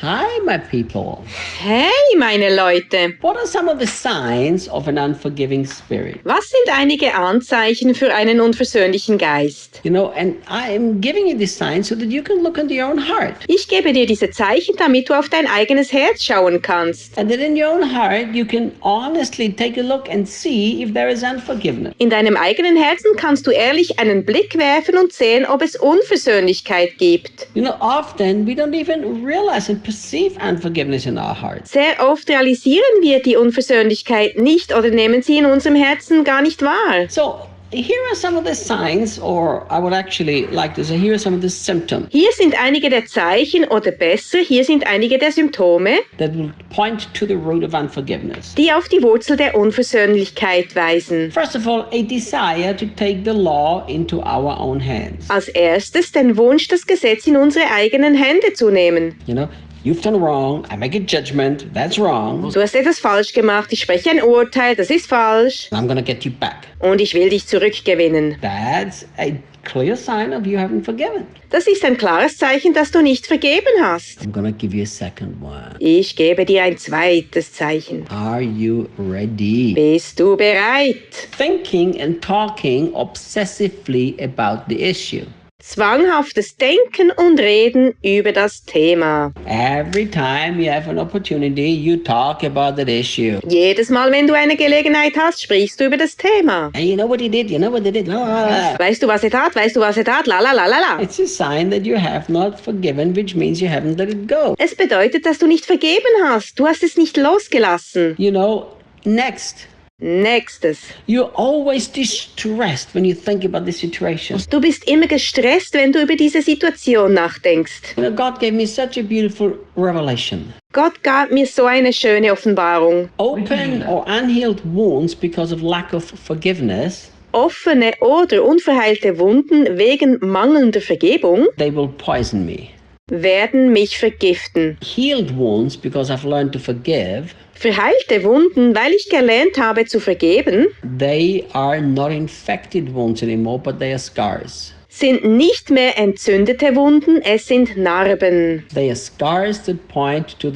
Hi, my people. Hey, meine Leute! What are some of the signs of an unforgiving spirit? Was sind einige Anzeichen für einen unversöhnlichen Geist? You know, and I'm giving you these signs so that you can look into your own heart. Ich gebe dir diese Zeichen, damit du auf dein eigenes Herz schauen kannst. And that in your own heart you can honestly take a look and see if there is unforgiveness. In deinem eigenen Herzen kannst du ehrlich einen Blick werfen und sehen, ob es Unversöhnlichkeit gibt. You know, often we don't even realize and perceive unforgiveness in our hearts. Sehr oft realisieren wir die Unversöhnlichkeit nicht oder nehmen sie in unserem Herzen gar nicht wahr. So, here are some of the signs, or I would actually like to say, here are some of the symptoms Hier sind einige der Zeichen oder besser, hier sind einige der Symptome, that will point to the root of unforgiveness. die auf die Wurzel der Unversöhnlichkeit weisen. First of all, a desire to take the law into our own hands. Als erstes den Wunsch, das Gesetz in unsere eigenen Hände zu nehmen. You know, you've done wrong, I make a judgment, that's wrong, Du hast etwas falsch gemacht, ich spreche ein Urteil, das ist falsch. and I'm gonna get you back. Und ich will dich zurückgewinnen. That's a clear sign of you haven't forgiven. Das ist ein klares Zeichen, dass du nicht vergeben hast. I'm gonna give you a second one. Ich gebe dir ein zweites Zeichen. Are you ready? Bist du bereit? Thinking and talking obsessively about the issue. Zwanghaftes Denken und Reden über das Thema. Every time you have an opportunity, you talk about that issue. Jedes Mal, wenn du eine Gelegenheit hast, sprichst du über das Thema. And you know what he did? You know what they did? La, la, la. Weißt du, was er tat? Weißt du, was er tat? La la la la la. It's a sign that you have not forgiven, which means you haven't let it go. Es bedeutet, dass du nicht vergeben hast. Du hast es nicht losgelassen. You know, next. Nächstes. You're always distressed when you think about this situation. Du bist immer gestresst, wenn du über diese Situation nachdenkst. You know, God gave me such a beautiful revelation. Gott gab mir so eine schöne Offenbarung. Open or unhealed wounds because of lack of forgiveness, Offene oder unverheilte Wunden wegen mangelnder Vergebung they will poison me. werden mich vergiften. Healed wounds because I've learned to forgive, Verheilte Wunden, weil ich gelernt habe zu vergeben, they are not infected wounds anymore, but they are scars. sind nicht mehr entzündete Wunden, es sind Narben. They are scars that point to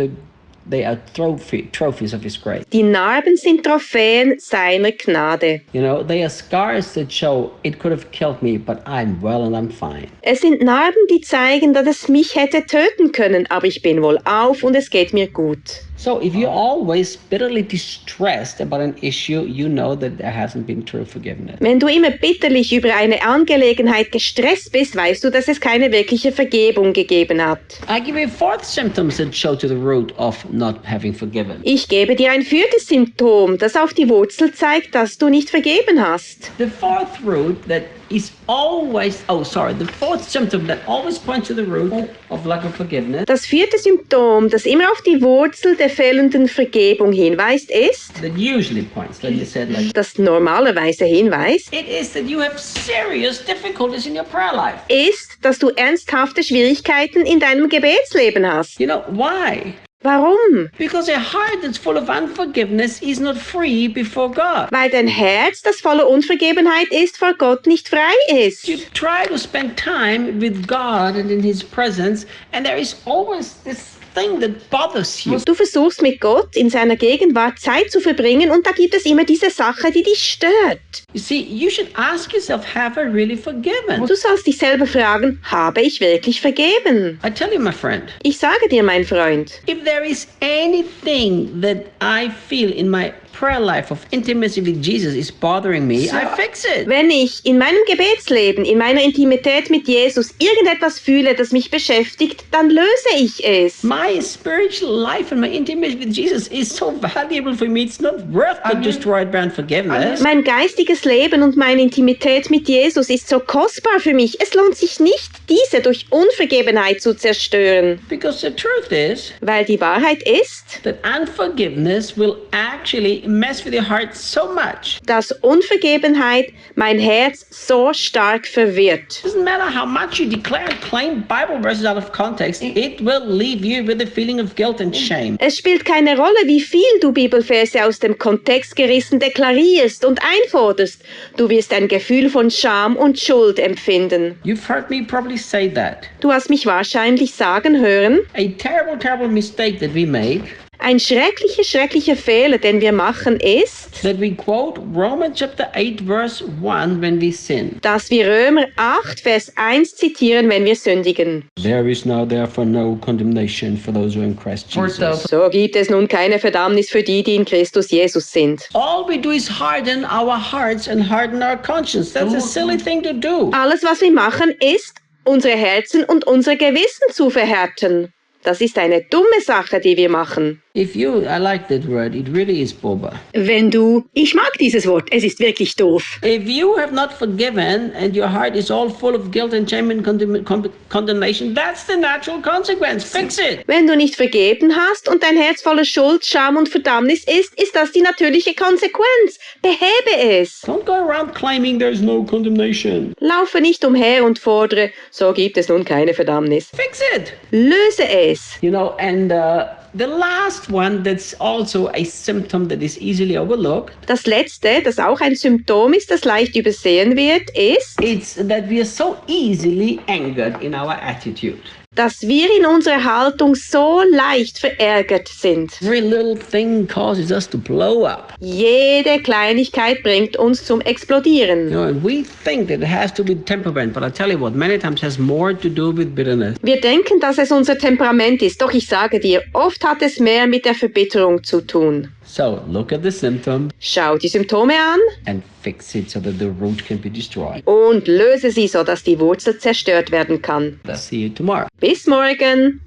they are trophies of His grace. Die Narben sind Trophäen seiner Gnade. You know, they are scars that show it could have killed me, but I'm well and I'm fine. Es sind Narben, die zeigen, dass es mich hätte töten können, aber ich bin wohlauf und es geht mir gut. So if you're always bitterly distressed about an issue, you know that there hasn't been true forgiveness. Wenn du immer bitterlich über eine Angelegenheit gestresst bist, weißt du, dass es keine wirkliche Vergebung gegeben hat. I give you a fourth symptom that show to the root of not having forgiven. Ich gebe dir ein viertes Symptom, das auf die Wurzel zeigt, dass du nicht vergeben hast. The fourth root that is always, the fourth symptom that always points to the root of lack of forgiveness, Das vierte Symptom, das immer auf die Wurzel der fehlenden Vergebung hinweist, ist, that usually points, like you said, like, das normalerweise hinweist, it is that you have serious difficulties in your prayer life. ist, dass du ernsthafte Schwierigkeiten in deinem Gebetsleben hast. You know, why? Warum? Because a heart that's full of unforgiveness is not free before God. Weil dein Herz, das voller Unvergebenheit ist, vor Gott nicht frei ist. You try to spend time with God and in His presence, and there is always this thing that bothers you. Du versuchst mit Gott in seiner Gegenwart Zeit zu verbringen und da gibt es immer diese Sache, die dich stört. You see, you should ask yourself, have I really forgiven? Du sollst dich selber fragen, habe ich wirklich vergeben? I tell you, my friend, Ich sage dir, mein Freund, if there is anything that I feel in my prayer life of intimacy with Jesus is bothering me, I fix it. wenn ich in meinem Gebetsleben, in meiner Intimität mit Jesus irgendetwas fühle, das mich beschäftigt, dann löse ich es. My spiritual life and my intimacy with Jesus is so valuable for me. It's not worth to destroy it by unforgiveness. Mein geistiges Leben und meine Intimität mit Jesus ist so kostbar für mich. Es lohnt sich nicht, diese durch Unvergebenheit zu zerstören. Because the truth is Weil die Wahrheit ist, that unforgiveness will actually mess with your heart so much. dass Unvergebenheit mein Herz so stark verwirrt. Doesn't matter how much you declare and claim Bible verses out of context, it will leave you with a feeling of guilt and shame. Es spielt keine Rolle, wie viel du Bibelverse aus dem Kontext gerissen deklarierst und einforderst. Du wirst ein Gefühl von Scham und Schuld empfinden. You've heard me probably say that. Du hast mich wahrscheinlich sagen hören, A terrible, terrible mistake that we make, ein schrecklicher Fehler, den wir machen, ist, that we quote Romans chapter 8 verse 1 when we sin. dass wir Römer 8, Vers 1 zitieren, wenn wir sündigen. There is now therefore no condemnation for those who are in Christ Jesus. So gibt es nun keine Verdammnis für die, die in Christus Jesus sind. All we do is harden our hearts and harden our conscience. That's a silly thing to do. Alles, was wir machen, ist, unsere Herzen und unser Gewissen zu verhärten. Das ist eine dumme Sache, die wir machen. I like that word, it really is boba. Ich mag dieses Wort, es ist wirklich doof. If you have not forgiven and your heart is all full of guilt and shame and condemnation, that's the natural consequence. Fix it. Wenn du nicht vergeben hast und dein Herz voller Schuld, Scham und Verdammnis ist das die natürliche Konsequenz. Behebe es. Don't go around claiming there's no condemnation. Laufe nicht umher und fordere, so gibt es nun keine Verdammnis. Fix it. Löse es. You know, and the last one that's also a symptom that is easily overlooked. Das letzte, das auch ein Symptom ist, das leicht übersehen wird, ist, It's that we are so easily angered in our attitude. dass wir in unserer Haltung so leicht verärgert sind. Every little thing causes us to blow up. Jede Kleinigkeit bringt uns zum Explodieren. You know, and we think that it has to be temperament, but I tell you what, many times has more to do with bitterness. Wir denken, dass es unser Temperament ist, doch ich sage dir, oft hat es mehr mit der Verbitterung zu tun. So look at the symptom Schau die Symptome an and fix it so that the root can be destroyed. und löse sie, sodass die Wurzel zerstört werden kann. I'll see you tomorrow. Bis morgen!